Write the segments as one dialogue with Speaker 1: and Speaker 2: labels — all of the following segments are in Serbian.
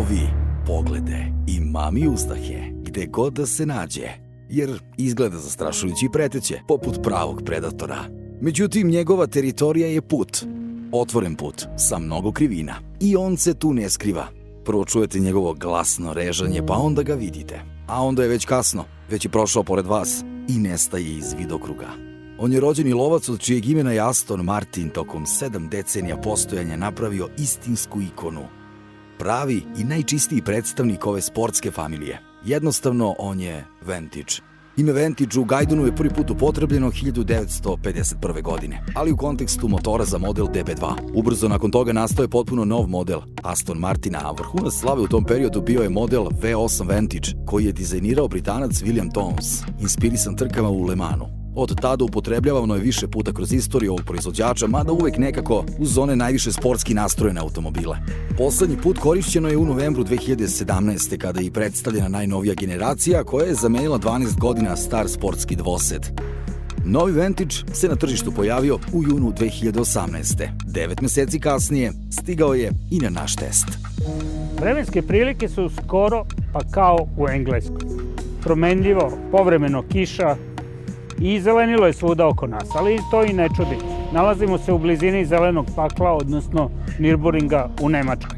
Speaker 1: vi poglede i mami uzdahe gde god da se nađe, jer izgleda zastrašujući i preteće, poput pravog predatora. Međutim, njegova teritorija je put, otvoren put, sa mnogo krivina. I on se tu ne skriva. Prvo čujete njegovo glasno režanje, pa onda ga vidite. A onda je već kasno, već je prošao pored vas i nestaje iz vidokruga. On je rođeni lovac od čijeg imena je Aston Martin tokom 7 decenija postojanja napravio istinsku ikonu. Pravi i najčistiji predstavnik ove sportske familije. Jednostavno, on je vintage. Ime vintage u Gajdonu je prvi put upotrebljeno 1951. godine, ali u kontekstu motora za model DB2. Ubrzo nakon toga nastao je potpuno nov model Aston Martina, a vrhunac slave u tom periodu bio je model V8 Vintage, koji je dizajnirao Britanac William Townes, inspirisan trkama u Le Mansu. Od tada upotrebljavano je više puta kroz istoriju ovog proizvođača, mada uvek nekako uz one najviše sportski nastrojene automobile. Poslednji put korišćeno je u novembru 2017. kada je i predstavljena najnovija generacija koja je zamenila 12 godina star sportski dvosed. Novi vintage se na tržištu pojavio u junu 2018. 9 meseci kasnije stigao je i na naš test.
Speaker 2: Vremenske prilike su skoro pa kao u Engleskoj. Promenljivo, povremeno kiša, i zelenilo je svuda oko nas, ali to i ne čudi. Nalazimo se u blizini zelenog pakla, odnosno Nürburgringa u Nemačkoj.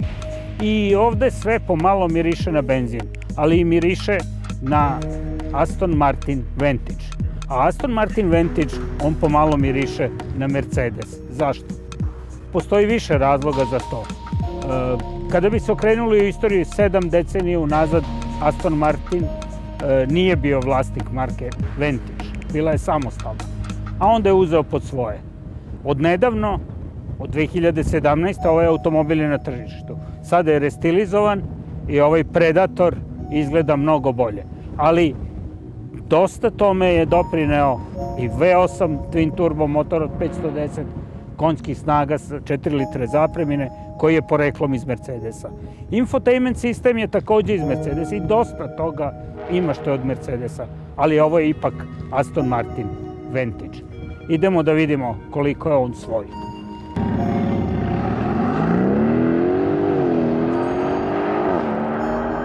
Speaker 2: I ovde sve pomalo miriše na benzin, ali i miriše na Aston Martin Vintage. A Aston Martin Vintage, on pomalo miriše na Mercedes. Zašto? Postoji više razloga za to. Kada bi se okrenuli u istoriju 7 decenija unazad, Aston Martin nije bio vlasnik marke Vintage. Bila je samostalna, a onda je uzeo pod svoje. Odnedavno, od 2017. ovaj automobil je na tržištu. Sada je restilizovan i ovaj Predator izgleda mnogo bolje. Ali dosta tome je doprineo i V8 twin turbo motor od 510 konjskih snaga sa 4 litre zapremine, koji je poreklom iz Mercedesa. Infotainment sistem je takođe iz Mercedesa i dosta toga ima što je od Mercedesa, ali ovo je ipak Aston Martin Vintage. Idemo da vidimo koliko je on svoj.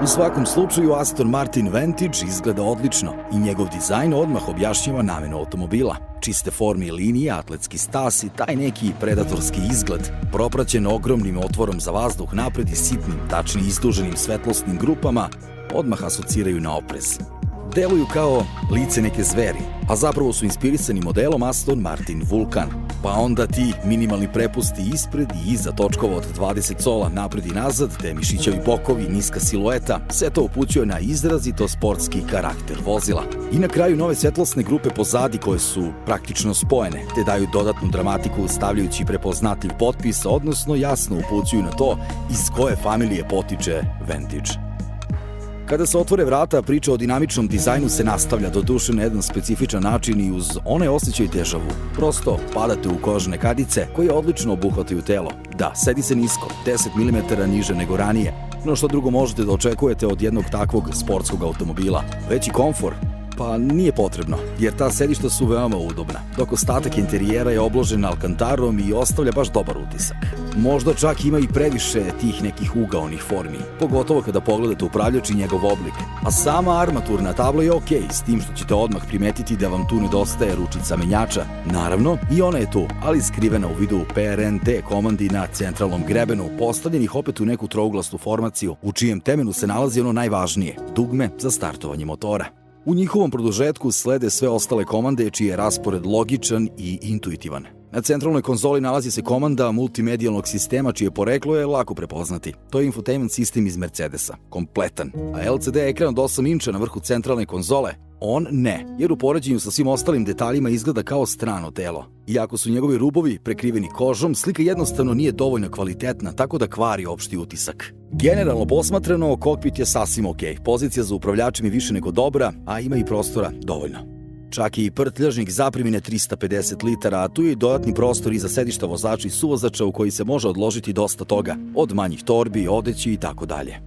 Speaker 1: U svakom slučaju, Aston Martin Vintage izgleda odlično i njegov dizajn odmah objašnjava namenu automobila. Čiste forme i linije, atletski stas i taj neki predatorski izgled, propraćen ogromnim otvorom za vazduh napred i sitnim, tačnije izduženim svetlosnim grupama, odmah asociraju na oprez. Deluju kao lice neke zveri, a zapravo su inspirisani modelom Aston Martin Vulcan. Pa onda ti minimalni prepusti ispred i iza točkova od 20 cola napred i nazad, te mišićevi bokovi, niska silueta, sve to upućuje na izrazito sportski karakter vozila. I na kraju nove svetlosne grupe pozadi koje su praktično spojene, te daju dodatnu dramatiku stavljajući prepoznatljiv potpis, odnosno jasno upućuju na to iz koje familije potiče vintage. Kada se otvore vrata, priča o dinamičnom dizajnu se nastavlja doduše na jedan specifičan način i uz onaj osjećaj težavu. Prosto padate u kožne kadice koje odlično obuhvataju telo. Da, sedi se nisko, 10 mm niže nego ranije, no što drugo možete da očekujete od jednog takvog sportskog automobila. Veći komfor? Pa nije potrebno, jer ta sedišta su veoma udobna, dok ostatak interijera je obložen alkantarom i ostavlja baš dobar utisak. Možda čak ima i previše tih nekih ugaonih formi, pogotovo kada pogledate upravljač i njegov oblik. A sama armaturna tabla je okej, s tim što ćete odmah primetiti da vam tu nedostaje ručica menjača. Naravno, i ona je tu, ali skrivena u vidu PRNT komandi na centralnom grebenu, postavljenih opet u neku trouglastu formaciju, u čijem temenu se nalazi ono najvažnije, dugme za startovanje motora. U njihovom produžetku slede sve ostale komande čiji je raspored logičan i intuitivan. Na centralnoj konzoli nalazi se komanda multimedijalnog sistema čije poreklo je lako prepoznati. To je infotainment sistem iz Mercedesa, kompletan. A LCD ekran od 8 inča na vrhu centralne konzole? On ne, jer u poređenju sa svim ostalim detaljima izgleda kao strano telo. Iako su njegovi rubovi prekriveni kožom, slika jednostavno nije dovoljno kvalitetna, tako da kvari opšti utisak. Generalno posmatrano, kokpit je sasvim okej. Pozicija za upravljačem je više nego dobra, a ima i prostora dovoljno. Čak i prtljažnik zapremine 350 litara, a tu je i dodatni prostor iza sedišta vozača i suvozača u koji se može odložiti dosta toga, od manjih torbi, odeći i tako dalje.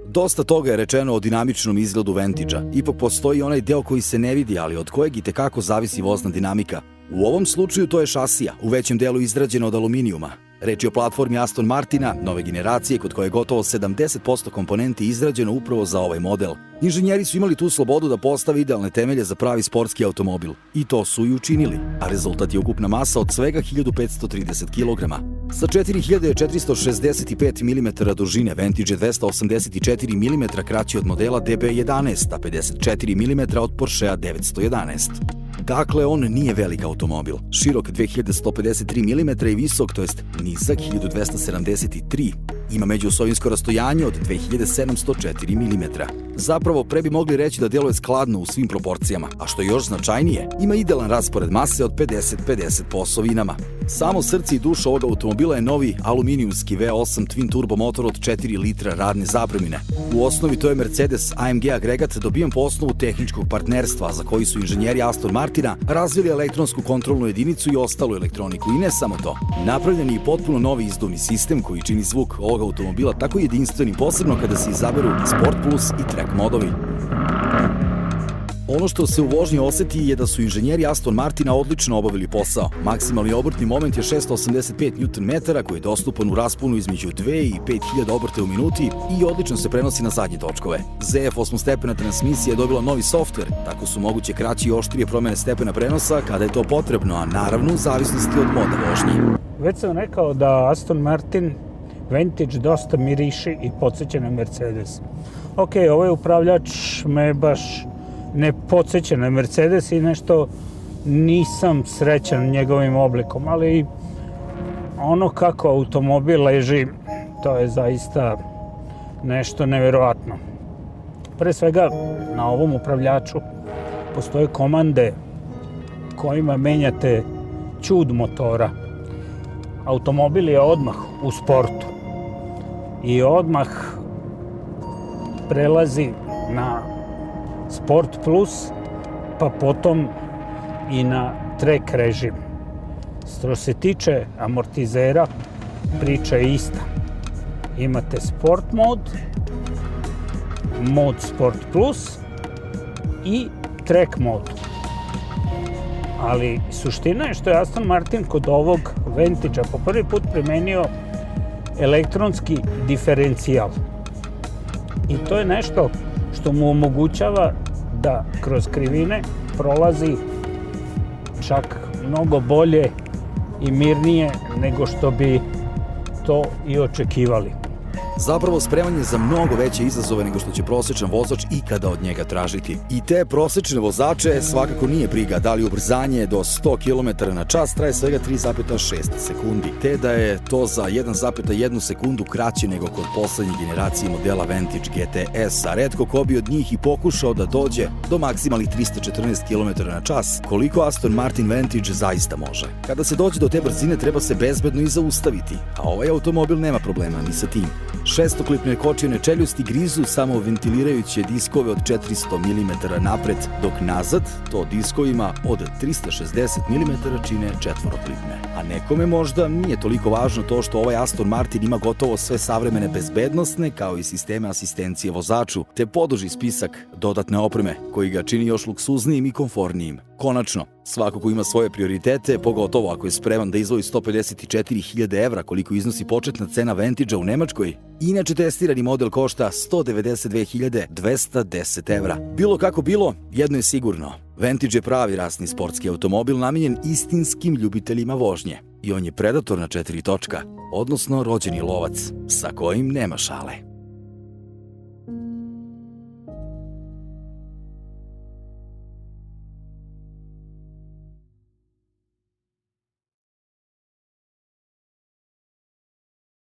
Speaker 1: Dosta toga je rečeno o dinamičnom izgledu vintage-a, ipak postoji onaj deo koji se ne vidi, ali od kojeg i tekako zavisi vozna dinamika. U ovom slučaju to je šasija, u većem delu izrađena od aluminijuma. Reč je o platformi Aston Martina, nove generacije, kod koje je gotovo 70% komponenti izrađeno upravo za ovaj model. Inženjeri su imali tu slobodu da postave idealne temelje za pravi sportski automobil. I to su i učinili, a rezultat je ukupna masa od svega 1530 kg. Sa 4465 mm dužine, Vantage je 284 mm kraći od modela DB11, a 54 mm od Porschea 911. Dakle, on nije velik automobil, širok 2153 mm i visok, to jest nizak 1273. Ima međuosovinsko rastojanje od 2704 mm. Zapravo, pre bi mogli reći da deluje skladno u svim proporcijama, a što je još značajnije, ima idealan raspored mase od 50-50 po osovinama. Samo srce i duša ovog automobila je novi aluminijumski V8 twin turbo motor od 4 litra radne zapremine. U osnovi to je Mercedes AMG agregat dobijen po osnovu tehničkog partnerstva za koji su inženjeri Aston Martina razvili elektronsku kontrolnu jedinicu i ostalu elektroniku. I ne samo to, napravljen je i potpuno novi izduvni sistem koji čini zvuk ovog automobila tako jedinstveni, posebno kada se izaberu Sport Plus i Track modovi. Ono što se u vožnji oseti je da su inženjeri Aston Martina odlično obavili posao. Maksimalni obrtni moment je 685 Nm koji je dostupan u rasponu između 2 i 5000 obrta u minuti i odlično se prenosi na zadnje točkove. ZF 8-stepena transmisija je dobila novi softver, tako su moguće kraće i oštrije promene stepena prenosa kada je to potrebno, a naravno u zavisnosti od moda vožnje.
Speaker 2: Već sam rekao da Aston Martin Vantage dosta miriši i podsjeća na Mercedes. Ok, ovaj upravljač me baš ne podsjeća na Mercedes i nešto nisam srećan njegovim oblikom, ali ono kako automobil leži, to je zaista nešto neverovatno. Pre svega, na ovom upravljaču postoje komande kojima menjate ćud motora. Automobil je odmah u sportu i odmah prelazi na Sport Plus, pa potom i na Track režim. Što se tiče amortizera, priča je ista. Imate Sport mod Sport Plus i Track mod. Ali suština je što je Aston Martin kod ovog Vantage-a po prvi put primenio elektronski diferencijal. I to je nešto što mu omogućava da kroz krivine prolazi čak mnogo bolje i mirnije nego što bi to i očekivali.
Speaker 1: Zapravo spreman je za mnogo veće izazove nego što će prosječan vozač ikada od njega tražiti. I te prosječne vozače svakako nije briga da li ubrzanje do 100 km na čas traje svega 3,6 sekundi, te da je to za 1,1 sekundu kraće nego kod poslednje generacije modela Vantage GTS, a retko ko bi od njih i pokušao da dođe do maksimalnih 314 km na čas, koliko Aston Martin Vantage zaista može. Kada se dođe do te brzine treba se bezbedno i zaustaviti, a ovaj automobil nema problema ni sa tim. Šestoklipne kočijene čeljusti grizu samo ventilirajuće diskove od 400 mm napred, dok nazad to diskovima od 360 mm čine četvoroklipne. A nekome možda nije toliko važno to što ovaj Aston Martin ima gotovo sve savremene bezbednosne kao i sisteme asistencije vozaču, te poduži spisak dodatne opreme koji ga čini još luksuznijim i komfornijim. Konačno, svako ko ima svoje prioritete, pogotovo ako je spreman da izdvoji 154.000 evra koliko iznosi početna cena Vantage-a u Nemačkoj, inače testirani model košta 192.210 evra. Bilo kako bilo, jedno je sigurno. Vantage je pravi rasni sportski automobil namenjen istinskim ljubiteljima vožnje. I on je predator na 4 točka, odnosno rođeni lovac, sa kojim nema šale.